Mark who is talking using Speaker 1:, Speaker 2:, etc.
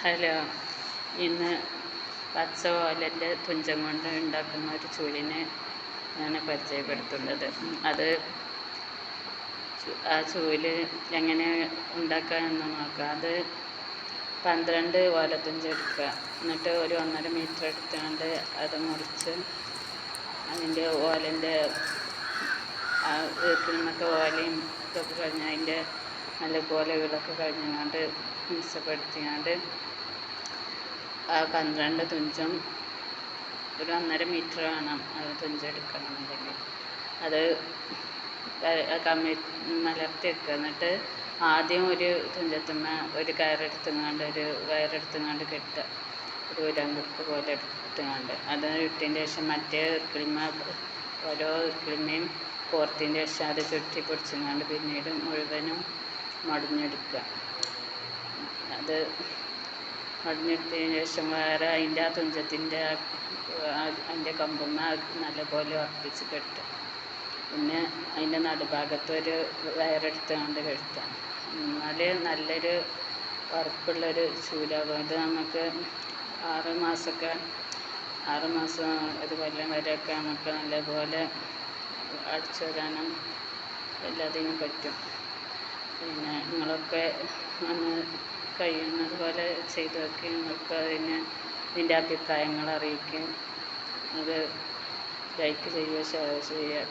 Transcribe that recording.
Speaker 1: Hello, ഇന്ന് പച്ച ഓലൻ്റെ തുഞ്ചൻ കൊണ്ട് ഉണ്ടാക്കുന്ന ഒരു ചൂലിനെ ഞാൻ പരിചയപ്പെടുത്തുന്നത്. അത് ആ ചൂല് എങ്ങനെ ഉണ്ടാക്കാമെന്ന് നോക്കാം. അത് 12 ഓലത്തുഞ്ചെടുക്കുക. എന്നിട്ട് ഒരു 1.5 മീറ്റർ എടുത്തുകൊണ്ട് അത് മുറിച്ച് അതിൻ്റെ ഓലൻ്റെ വീട്ടിൽ ഓലയും ഇതൊക്കെ കഴിഞ്ഞ് അതിൻ്റെ നല്ല കോലകളൊക്കെ കഴിഞ്ഞുകൊണ്ട് മിക്സപ്പെടുത്തിയാണ്ട് ആ 12 തുഞ്ചും ഒരു 1.5 മീറ്റർ വേണം അത് തുഞ്ചെടുക്കണമെന്നുണ്ടെങ്കിൽ. അത് മലർത്തി വെക്കുക. എന്നിട്ട് ആദ്യം ഒരു തുഞ്ചത്തുമ്മ ഒരു വയറെടുത്തുകൊണ്ട് കെട്ടുക. ഒരു ഉലമ്പുക്ക് പോലെ എടുത്തുകൊണ്ട് അത് ഇട്ടതിന് ശേഷം മറ്റേ ഓരോ ഇർക്കിളിമയും കോർത്തതിന് ശേഷം അത് ചുറ്റി പൊടിച്ചുകൊണ്ട് പിന്നീട് മുഴുവനും മടഞ്ഞെടുക്കുക. അത് മടഞ്ഞെടുത്തതിന് ശേഷം വേറെ അതിൻ്റെ ആ തുഞ്ചത്തിൻ്റെ അതിൻ്റെ കമ്പുമ്മ നല്ലപോലെ ഉറപ്പിച്ച് കെട്ടുക. പിന്നെ അതിൻ്റെ നടുഭാഗത്തൊരു വയറെടുത്തുകൊണ്ട് കെട്ടുക. എന്നാൽ നല്ലൊരു ഉറപ്പുള്ളൊരു ചൂലാകും. അത് നമുക്ക് 6 മാസം ഒരു കൊല്ലം വരെയൊക്കെ നമുക്ക് നല്ലപോലെ അടിച്ചു വരാനും എല്ലാത്തിനും പറ്റും. പിന്നെ നിങ്ങളൊക്കെ ഒന്ന് കഴിയുന്നത് പോലെ ചെയ്ത് നോക്കി. നിങ്ങൾക്ക് ഇതിൻ്റെ അഭിപ്രായങ്ങൾ അറിയിക്കും. അത് ലൈക്ക് ചെയ്യുക, ഷെയർ ചെയ്യുക.